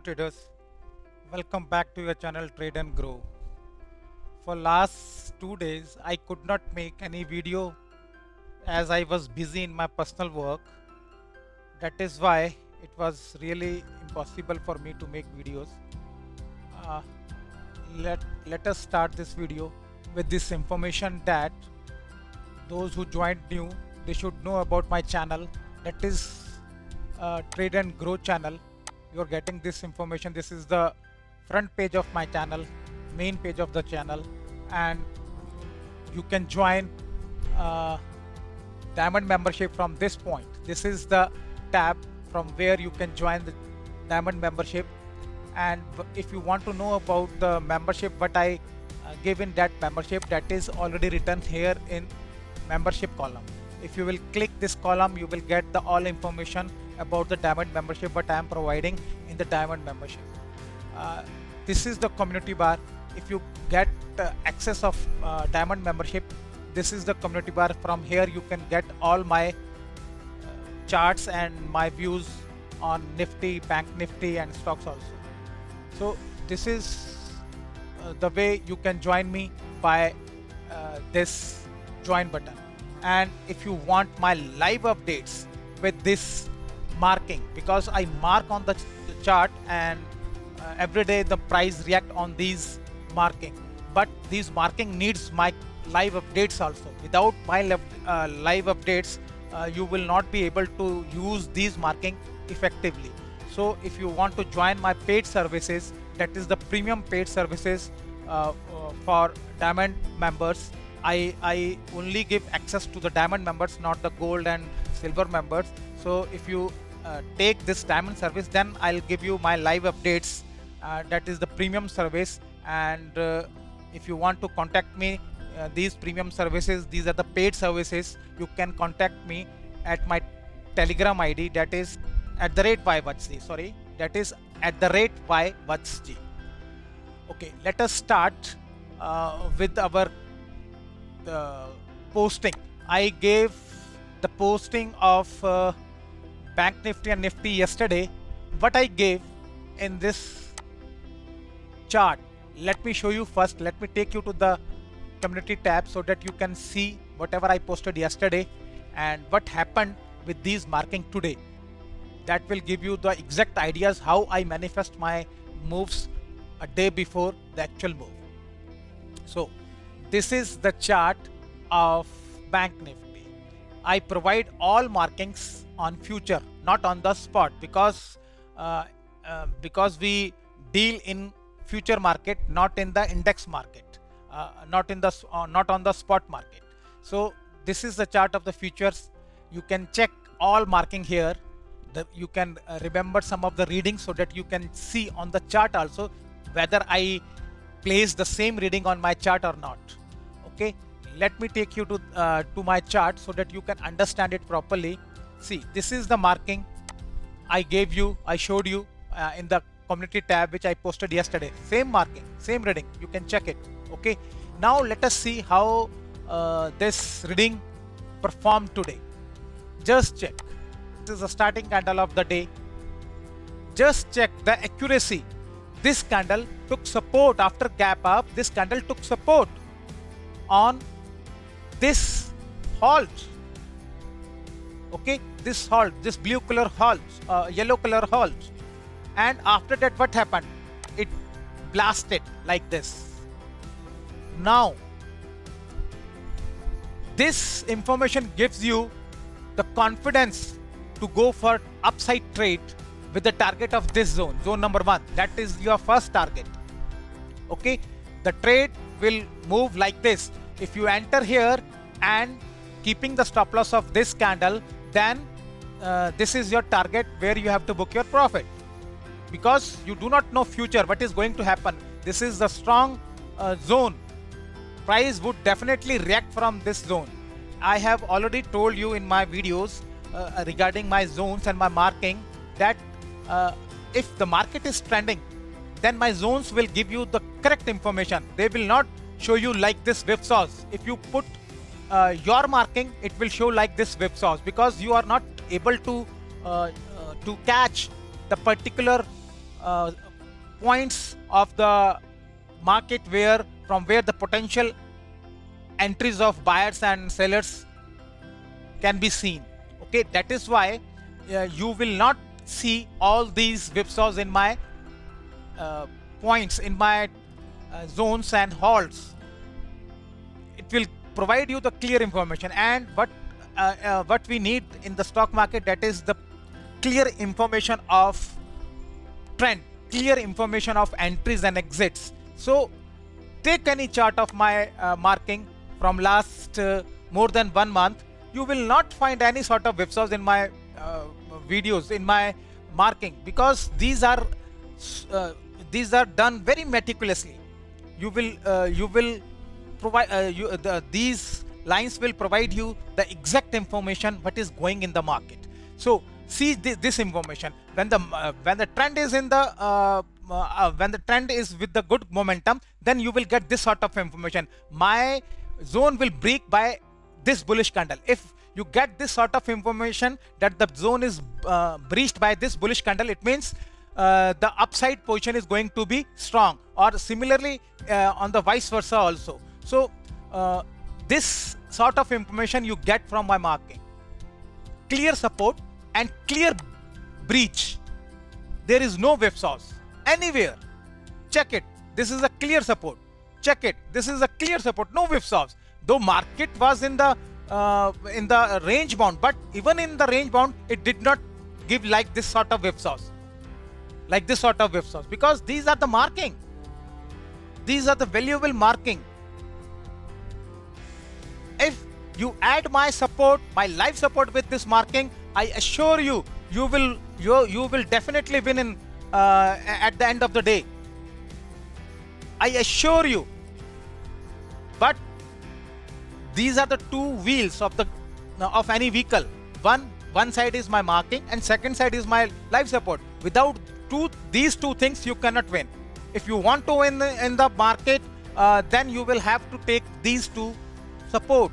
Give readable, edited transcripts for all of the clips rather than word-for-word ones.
traders, welcome back to your channel Trade and Grow. For last 2 days I could not make any video as I was busy in my personal work. That is why it was really impossible for me to make videos. Uh, let us start this video with this information that those who joined new, they should know about my channel, that is Trade and Grow channel. You're getting this information. This is the front page of my channel, main page of the channel, and you can join uh, diamond membership from this point. This is the tab from where you can join the diamond membership. And if you want to know about the membership what I give in that membership, that is already written here in membership column. If you will click this column, you will get the all information about the diamond membership what I am providing in the diamond membership. This is the community bar. If you get access of diamond membership, this is the community bar. From here you can get all my charts and my views on Nifty, Bank Nifty and stocks also. So this is the way you can join me by this join button. And if you want my live updates with this marking, because I mark on the chart and every day the price react on these marking, but these marking needs my live updates also. Without my live updates, you will not be able to use these marking effectively. So if you want to join my paid services, that is the premium paid services for diamond members, I only give access to the diamond members, not the gold and silver members. So if you take this diamond service, then I'll give you my live updates. That is the premium service. And if you want to contact me, these premium services, these are the paid services, you can contact me at my Telegram ID, that is @YVatsG. Sorry, that is @YVatsG. Okay, let us start with our posting. I gave the posting of Bank Nifty and Nifty yesterday. What I gave in this chart, let me show you first. Let me take you to the community tab so that you can see whatever I posted yesterday and what happened with these marking today. That will give you the exact ideas how I manifest my moves a day before the actual move. So this is the chart of Bank Nifty. I provide all markings on future, not on the spot, because we deal in future market, not in the index market, not on the spot market. So this is the chart of the futures. You can check all marking here. You can remember some of the readings so that you can see on the chart also whether I place the same reading on my chart or not. Okay, let me take you to my chart so that you can understand it properly. See, this is the marking I gave you, I showed you in the community tab which I posted yesterday. Same marking, same reading, you can check it. Okay, now let us see how this reading performed today. Just check. This is the starting candle of the day. Just check the accuracy. This candle took support after gap up. This candle took support on this halt. Okay, this halt, this blue color halt, yellow color halt. And after that, what happened? It blasted like this. Now, this information gives you the confidence to go for upside trade with the target of this zone, zone number 1. That is your first target. Okay, the trade will move like this. If you enter here and keeping the stop loss of this candle, then this is your target where you have to book your profit, because you do not know future what is going to happen. This is the strong zone. Price would definitely react from this zone. I have already told you in my videos regarding my zones and my marking that if the market is trending, then my zones will give you the correct information. They will not show you like this whipsaws. If you put your marking, it will show like this whipsaws, because you are not able to catch the particular uh, points of the market where from where the potential entries of buyers and sellers can be seen. Okay, that is why you will not see all these whipsaws in my uh, points, in my zones and halts. It will provide you the clear information, and what we need in the stock market, that is the clear information of trend, clear information of entries and exits. So take any chart of my marking from last more than 1 month. You will not find any sort of whipsaws in my videos, in my marking, because these are done very meticulously. You will provide these lines will provide you the exact information what is going in the market. So see this information when the trend is in the when the trend is with the good momentum, then you will get this sort of information. My zone will break by this bullish candle. If you get this sort of information that the zone is breached by this bullish candle, it means the upside position is going to be strong, or similarly on the vice versa also. So this sort of information you get from my marking. Clear support and clear breach. There is no whipsaws anywhere. Check it. This is a clear support. Check it. This is a clear support. No whipsaws. Though market was in the range bound, but even in the range bound, it did not give like this sort of whipsaws. Like this sort of whipsaws, because these are the marking. These are the valuable marking. If you add my support, my live support with this marking, I assure you, you will definitely win in at the end of the day. I assure you. But these are the two wheels of any vehicle. One side is my marking, and second side is my live support. Without these two things, you cannot win. If you want to win in the market, then you will have to take these two support.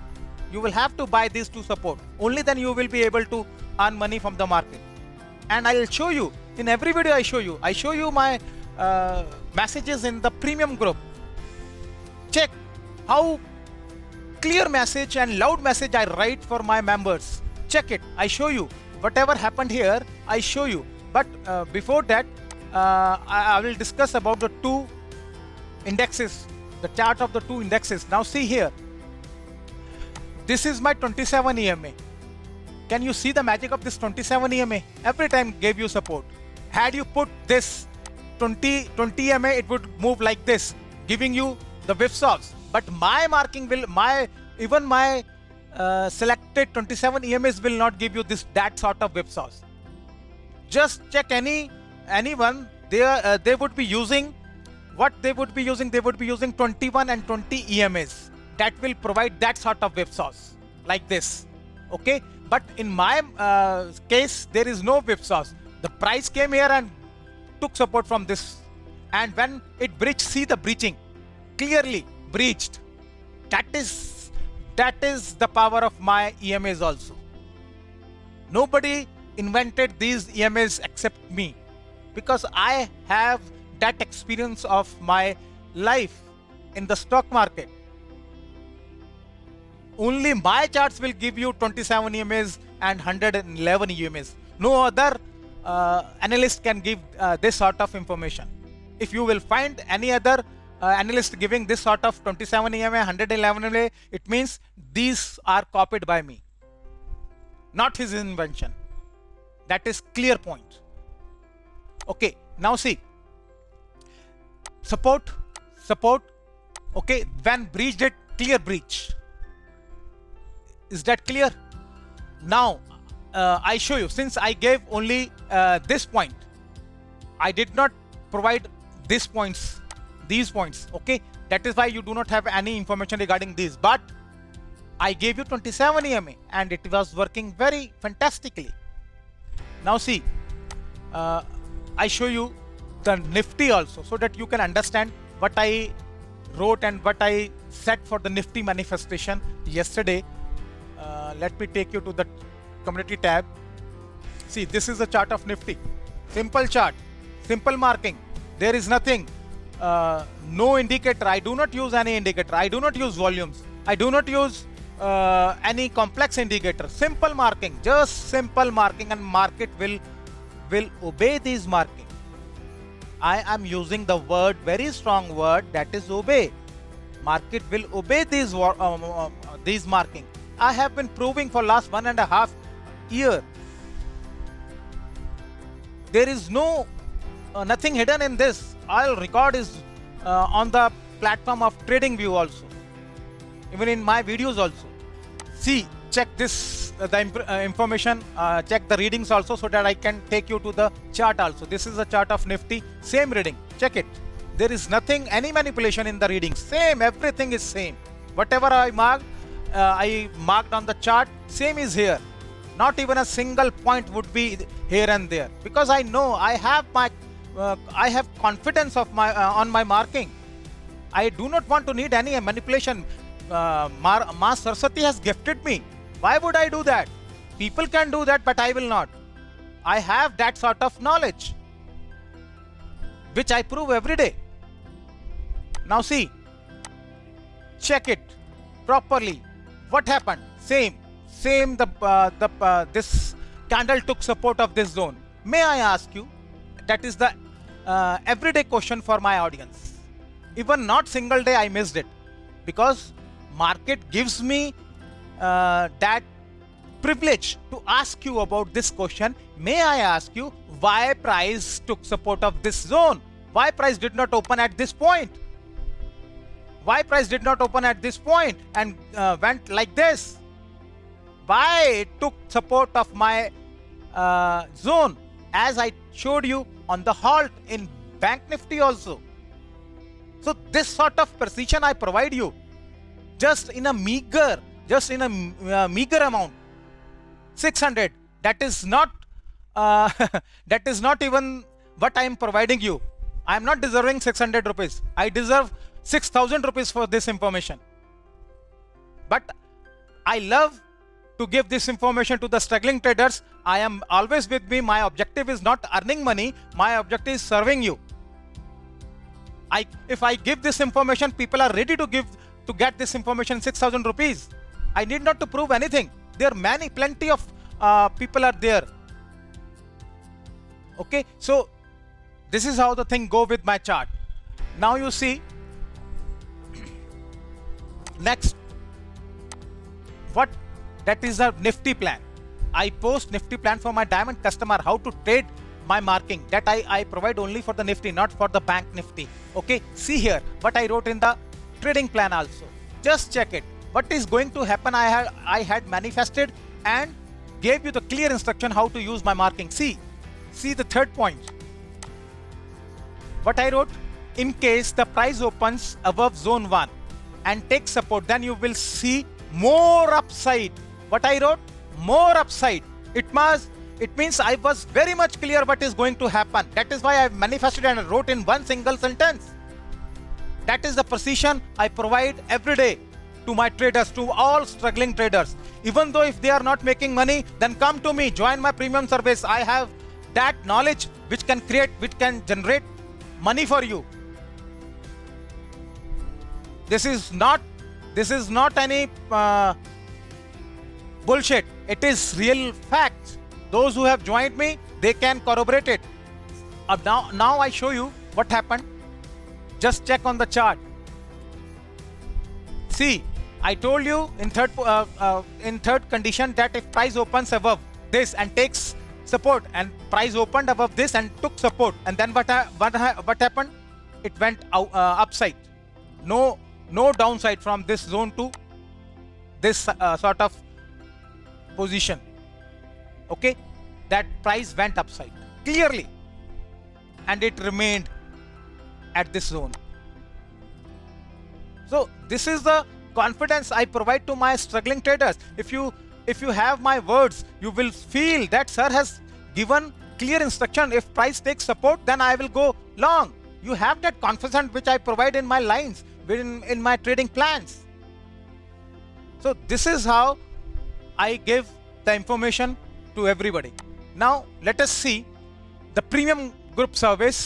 You will have to buy these two support. Only then you will be able to earn money from the market. And I will show you in every video. I show you my messages in the premium group. Check how clear message and loud message I write for my members. Check it. I show you whatever happened here. I show you. But before that, I will discuss about the two indexes, the chart of the two indexes. Now see here. This is my 27 EMA. Can you see the magic of this 27 EMA? Every time gave you support. Had you put this 20 EMA, it would move like this, giving you the whipsaws. But my marking will, even my selected 27 EMAs will not give you that sort of whipsaws. Just check anyone. They would be using what they would be using. They would be using 21 and 20 EMAs. That will provide that sort of whipsaws like this. Okay, but in my case, there is no whipsaws. The price came here and took support from this, and when it breached, see the breaching, clearly breached. That is the power of my EMAs also. Nobody invented these EMAs except me, because I have that experience of my life in the stock market. Only my charts will give you 27 EMAs and 111 EMAs. No other analyst can give this sort of information. If you will find any other analyst giving this sort of 27 EMA, 111 EMA, it means these are copied by me, not his invention. That is clear point. Okay, now see. Support. Okay, when breached it, clear breach. Is that clear? Now I show you. Since I gave only this point, I did not provide these points. Okay, that is why you do not have any information regarding these. But I gave you 27 EMA and it was working very fantastically. Now see, I show you the Nifty also, so that you can understand what I wrote and what I said for the Nifty manifestation yesterday. Let me take you to the community tab. See, this is the chart of Nifty. Simple chart. Simple marking. There is nothing. No indicator. I do not use any indicator. I do not use volumes. I do not use any complex indicator. Simple marking. Just simple marking, and market will obey these marking. I am using the word, very strong word, that is obey. Market will obey these marking. I have been proving for last 1.5 year. There is no nothing hidden in this. All record is on the platform of TradingView also, even in my videos also. See, check this information, check the readings also, so that I can take you to the chart also. This is a chart of Nifty, same reading, check it. There is nothing, any manipulation in the readings, same, everything is same. Whatever I marked on the chart, same is here. Not even a single point would be here and there, because I know I have confidence of on my marking. I do not want to need any manipulation. Ma Saraswati has gifted me. Why would I do that? People can do that, but I will not. I have that sort of knowledge, which I prove every day. Now see, check it properly. What happened? Same. This candle took support of this zone. May I ask you? That is the everyday question for my audience. Even not single day I missed it, because market gives me that privilege to ask you about this question. May I ask you why price took support of this zone? Why price did not open at this point? Why price did not open at this point and went like this? Why it took support of my zone, as I showed you on the halt in Bank Nifty also. So this sort of precision I provide you, just in a meager amount, 600. That is not that is not even what I am providing you. I am not deserving 600 rupees. I deserve 6,000 rupees for this information. But I love to give this information to the struggling traders. I am always with me. My objective is not earning money. My objective is serving you. If I give this information, people are ready to get this information 6,000 rupees. I need not to prove anything. There are plenty of people are there. Okay, so this is how the thing go with my chart. Now you see, next, what that is a Nifty plan. I post Nifty plan for my diamond customer, how to trade my marking. That I provide only for the Nifty, not for the Bank Nifty. Okay, see here what I wrote in the trading plan also. Just check it. What is going to happen? I had manifested and gave you the clear instruction how to use my marking. See the third point. What I wrote: in case the price opens above zone 1 and takes support, then you will see more upside. What I wrote? More upside. It means I was very much clear what is going to happen. That is why I manifested and wrote in one single sentence. That is the precision I provide every day to my traders, to all struggling traders. Even though if they are not making money, then come to me, join my premium service. I have that knowledge which can generate money for you. This is not any bullshit. It is real facts. Those who have joined me, they can corroborate it. Now I show you what happened. Just check on the chart. See, I told you in third condition that if price opens above this and takes support, and price opened above this and took support, and then what happened? It went upside. No downside from this zone to this sort of position. Okay, that price went upside clearly, and it remained at this zone. So this is the confidence I provide to my struggling traders. If you have my words, you will feel that sir has given clear instruction. If price takes support, then I will go long. You have that confidence which I provide in my lines, in my trading plans. So this is how I give the information to everybody. Now let us see the premium group service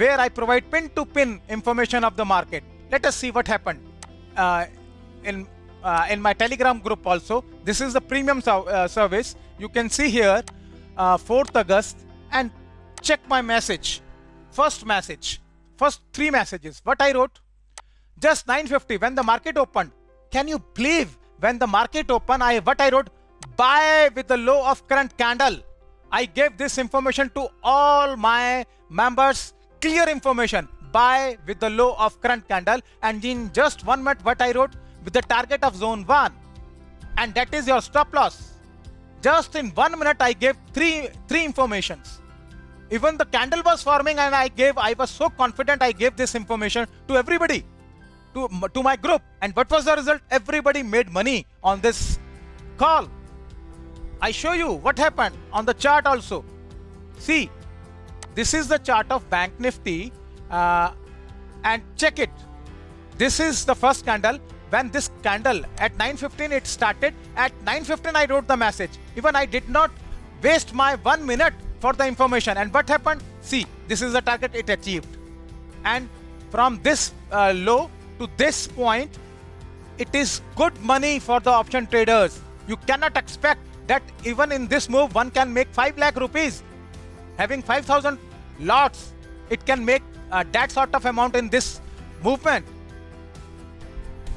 where I provide pin-to-pin information of the market. Let us see what happened in my Telegram group also. This is the premium service. You can see here 4th August and check my message. First message, first 3 messages. What I wrote? Just 9:50 when the market opened. Can you believe when the market opened? What I wrote? Buy with the low of current candle. I gave this information to all my members. Clear information. Buy with the low of current candle, and in just 1 minute what I wrote, with the target of zone 1, and that is your stop loss. Just in 1 minute I gave three informations. Even the candle was forming and I was so confident I gave this information to everybody, to my group. And what was the result? Everybody made money on this call. I show you what happened on the chart also. See, this is the chart of Bank Nifty and check it. This is the first candle. When this candle at 9:15 it started, at 9:15 I wrote the message. Even I did not waste my 1 minute for the information. And what happened? See, this is the target it achieved. And from this low to this point, it is good money for the option traders. You cannot expect that even in this move one can make 5 lakh rupees. Having 5,000 lots, it can make that sort of amount in this movement.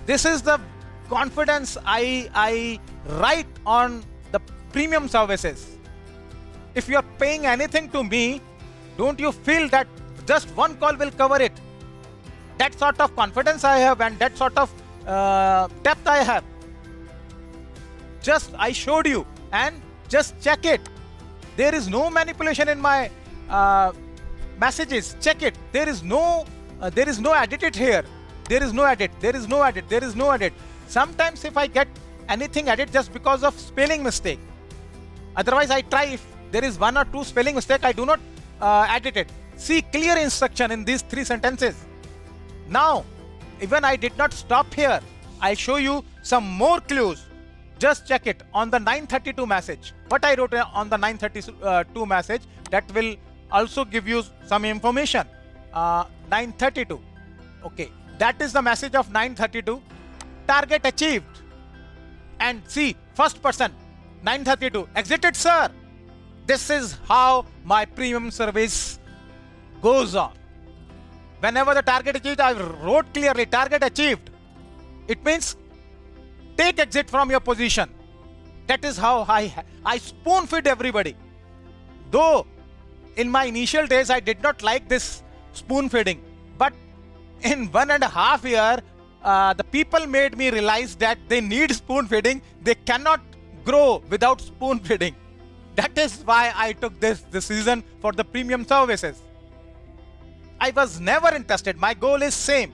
This is the confidence I write on the premium services. If you are paying anything to me, don't you feel that just one call will cover it? That sort of confidence I have, and that sort of depth I have. Just I showed you, and just check it. There is no manipulation in my messages. Check it. There is no edited here. There is no edit. There is no edit. There is no edit. Sometimes if I get anything edit just because of spelling mistake. Otherwise I try. If there is 1 or 2 spelling mistake, I do not edit it. See, clear instruction in these 3 sentences. Now, even I did not stop here. I show you some more clues. Just check it on the 9:32 message. What I wrote on the 9:32 message, that will also give you some information. 9:32. Okay, that is the message of 9:32. Target achieved. And see, first person, 9:32, exited, sir. This is how my premium service goes on. Whenever the target achieved, I wrote clearly, target achieved. It means take exit from your position. That is how I spoon feed everybody. Though in my initial days I did not like this spoon feeding, but in 1.5 years the people made me realize that they need spoon feeding. They cannot grow without spoon feeding. That is why I took this decision for the premium services. I was never interested. My goal is same.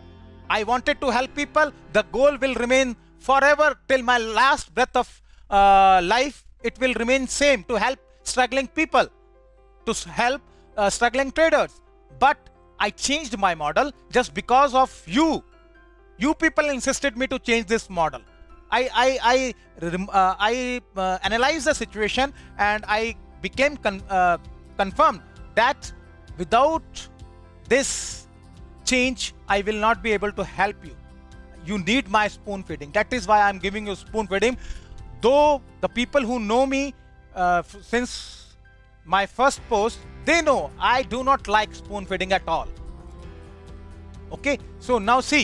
I wanted to help people. The goal will remain forever till my last breath of life. It will remain same, to help struggling people, to help struggling traders. But I changed my model just because of you. You people insisted me to change this model. I analyzed the situation, and I became confirmed that without this change, I will not be able to help you. You need my spoon feeding. That is why I'm giving you spoon feeding. Though the people who know me since my first post, they know I do not like spoon feeding at all. Okay, so now see.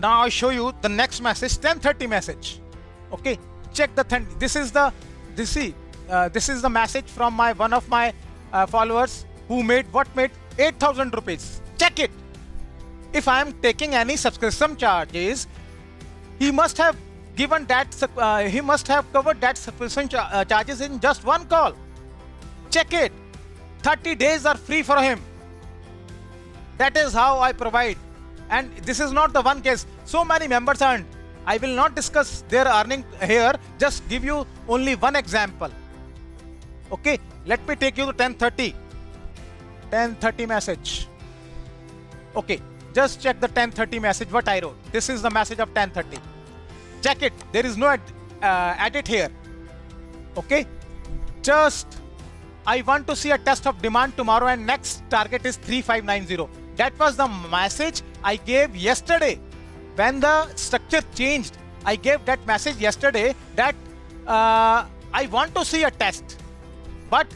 Now I show you the next message, 10:30 message. Okay, check the this is the message from one of my followers who made 8,000 rupees. Check it. If I am taking any subscription charges, he must have given that. He must have covered that subscription charges in just one call. Check it. 30 days are free for him. That is how I provide. And this is not the one case. So many members earned. I will not discuss their earning here. Just give you only one example. Okay, let me take you to 10:30. 10:30 message. Okay, just check the 10:30 message what I wrote. This is the message of 10:30. Check it. There is no edit here. Okay, just I want to see a test of demand tomorrow and next target is 3590. That was the message I gave yesterday. When the structure changed, I gave that message yesterday that I want to see a test, but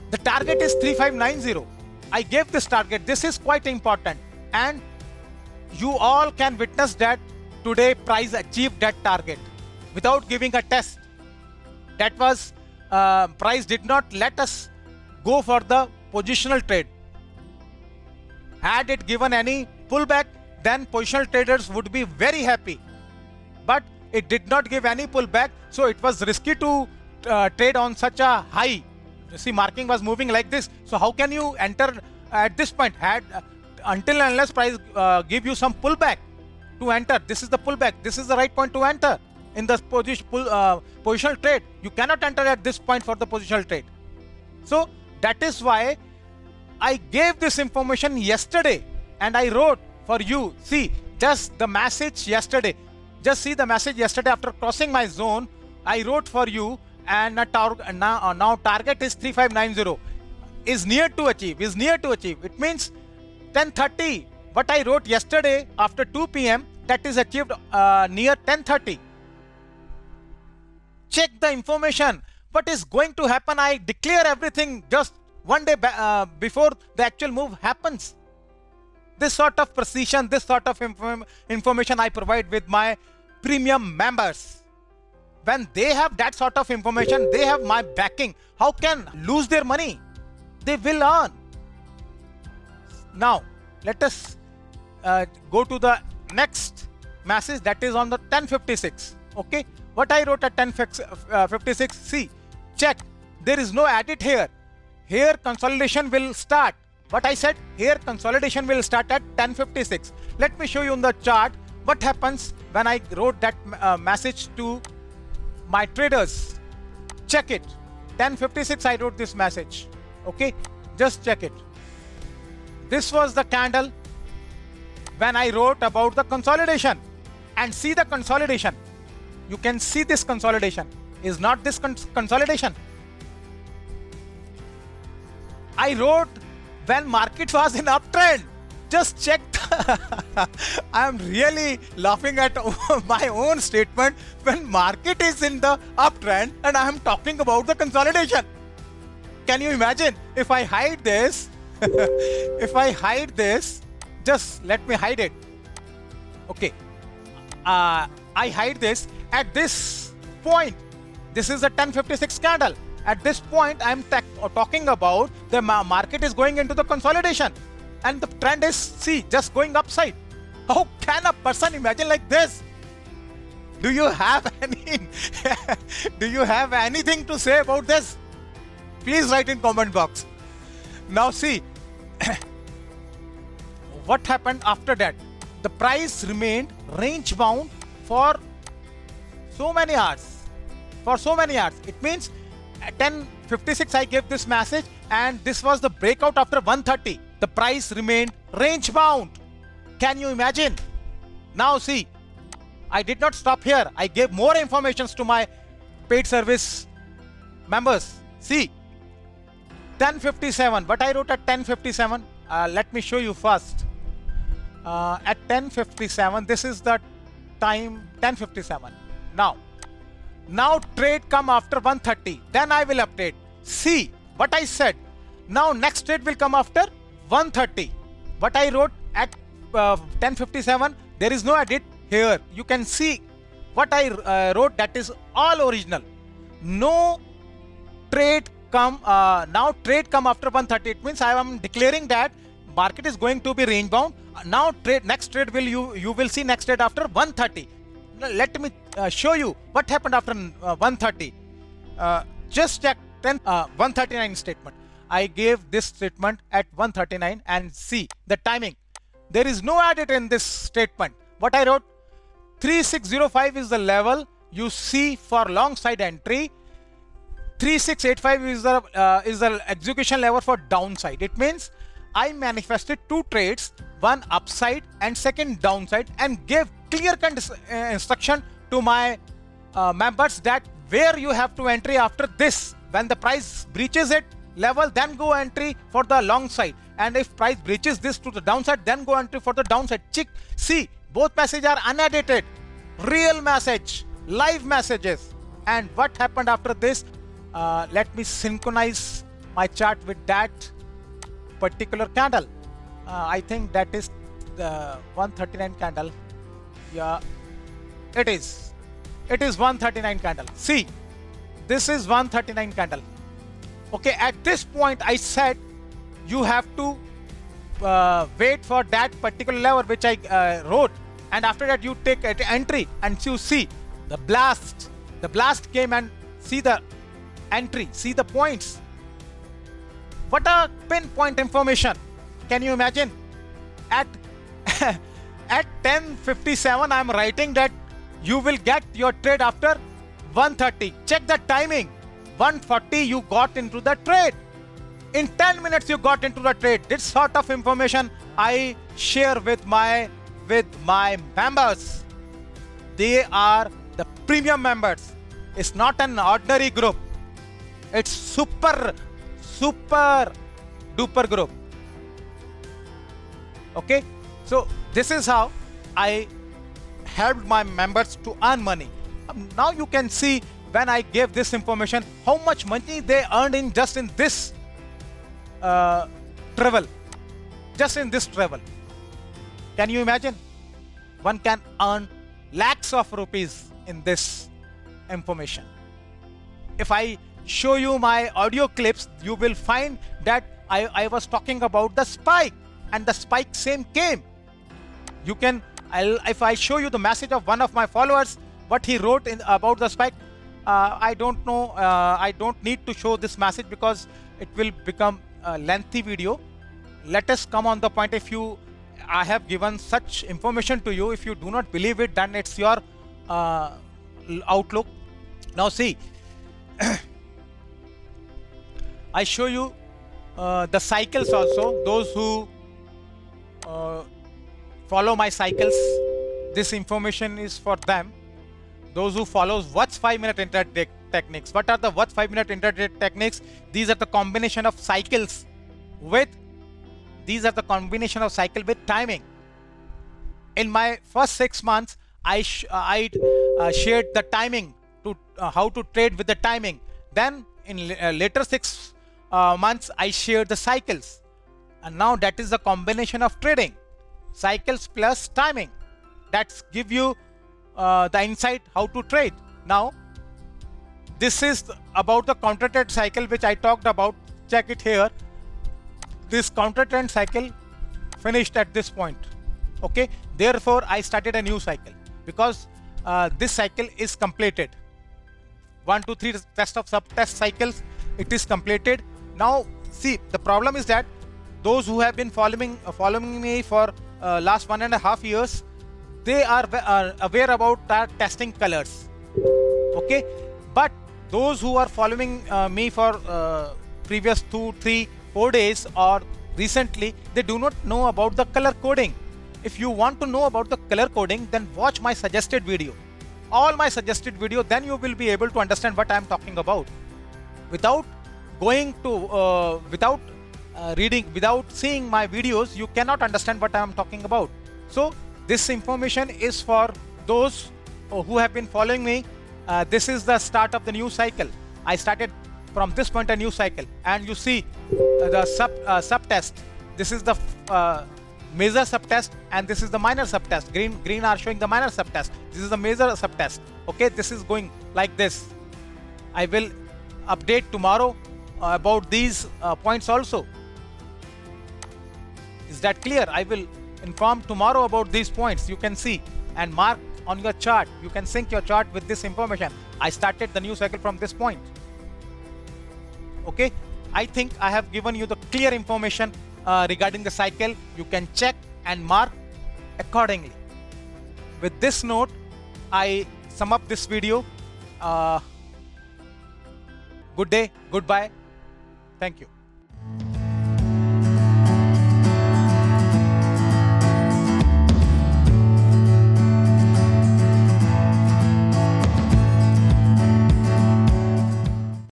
the target is 3590. I gave this target. This is quite important, and you all can witness that today price achieved that target without giving a test. That was price did not let us go for the positional trade. Had it given any pullback, then positional traders would be very happy. But it did not give any pullback, so it was risky to trade on such a high. You see, marking was moving like this. So how can you enter at this point? Had until and unless price give you some pullback to enter. This is the pullback. This is the right point to enter in the positional trade. You cannot enter at this point for the positional trade. So that is why I gave this information yesterday and I wrote for you. See, just the message yesterday. Just see the message yesterday after crossing my zone. I wrote for you, and now target is 3590. Is near to achieve. Is near to achieve. It means 1030. What I wrote yesterday after 2 p.m. that is achieved near 1030. Check the information. What is going to happen? I declare everything just one day before the actual move happens. This sort of precision, this sort of information I provide with my premium members. When they have that sort of information, they have my backing. How can lose their money? They will earn. Now, let us go to the next message, that is on the 1056. Okay, what I wrote at 1056. See, check. There is no edit here. Here consolidation will start. What I said, here consolidation will start at 1056. Let me show you on the chart what happens when I wrote that message to my traders. Check it. 1056 I wrote this message. Okay, just check it. This was the candle when I wrote about the consolidation. And see the consolidation. You can see this consolidation. Is not this consolidation? I wrote when market was in uptrend. Just check. I am really laughing at my own statement when market is in the uptrend and I am talking about the consolidation. Can you imagine if I hide this? If I hide this, just let me hide it. Okay. I hide this at this point. This is a 1056 candle. At this point, I am talking about the market is going into the consolidation and the trend is, see, just going upside. How can a person imagine like this? Do you have any do you have anything to say about this? Please write in comment box. Now see what happened after that. The price remained range bound for so many hours. For so many hours. It means at 1056 I gave this message and this was the breakout after 130. The price remained range bound. Can you imagine? Now see, I did not stop here. I gave more informations to my paid service members. See, 1057. What I wrote at 1057? Let me show you first. At 1057, this is the time 1057. Now trade come after 130. Then I will update. See what I said. Now next trade will come after 130. What I wrote at 1057, there is no edit here. You can see what I wrote, that is all original. No trade come, now trade come after 130. It means I am declaring that market is going to be range bound. Now next trade will you will see next trade after 130. Let me show you what happened after 130. Just check 139 statement. I gave this statement at 139 and see the timing. There is no edit in this statement. What I wrote, 3605 is the level you see for long side entry. 3685 is the execution level for downside. It means I manifested two trades, one upside and second downside, and gave clear instruction to my members that where you have to entry after this. When the price breaches it, level, then go entry for the long side, and if price breaches this to the downside, then go entry for the downside. See, both messages are unedited, real message, live messages. And what happened after this? Let me synchronize my chart with that particular candle. I think that is the 139 candle. Yeah, it is 139 candle. See, this is 139 candle. Okay, at this point I said you have to wait for that particular level which I wrote, and after that you take an entry, and you see the blast came, and see the entry, see the points. What a pinpoint information. Can you imagine? At at 10:57 I'm writing that you will get your trade after 130. Check the timing. 140 you got into the trade. In 10 minutes you got into the trade. This sort of information I share with my members. They are the premium members. It's not an ordinary group. It's super duper group. Okay, so this is how I helped my members to earn money. Now you can see when I gave this information how much money they earned in just in this travel. Just in this travel. Can you imagine? One can earn lakhs of rupees in this information. If I show you my audio clips, you will find that I was talking about the spike, and the spike same came. You can, if I show you the message of one of my followers, what he wrote about the spike, I don't know, I don't need to show this message because it will become a lengthy video. Let us come on the point. If I have given such information to you, if you do not believe it, then it's your outlook. Now see, I show you the cycles also. Those who follow my cycles, this information is for them. Those who follows what's 5-minute intraday techniques. What are the what's 5-minute intraday techniques? These are the combination of cycles with timing. In my first 6 months, I shared the timing to how to trade with the timing. Then in later 6 months, I shared the cycles, and now that is the combination of trading, cycles plus timing. That's give you the insight how to trade. Now this is about the counter trend cycle which I talked about. Check it here. This counter trend cycle finished at this point. Okay, therefore I started a new cycle because this cycle is completed. 1 2 3 test of sub test cycles, it is completed. Now see, the problem is that those who have been following me for last 1.5 years, they are aware about that testing colors. Okay, but those who are following me for previous 2 3 4 days or recently, they do not know about the color coding. If you want to know about the color coding, then watch my suggested video, all my suggested video, then you will be able to understand what I am talking about. Without going to reading, without seeing my videos, you cannot understand what I am talking about. So this information is for those who have been following me. This is the start of the new cycle. I started from this point a new cycle, and you see the sub test. This is the major sub test, and this is the minor sub test. Green are showing the minor sub test. This is the major sub test. Okay, this is going like this. I will update tomorrow about these points also. Is that clear? I will inform tomorrow about these points. You can see and mark on your chart. You can sync your chart with this information. I started the new cycle from this point. Okay, I think I have given you the clear information regarding the cycle. You can check and mark accordingly. With this note, I sum up this video. Good day, goodbye. Thank you.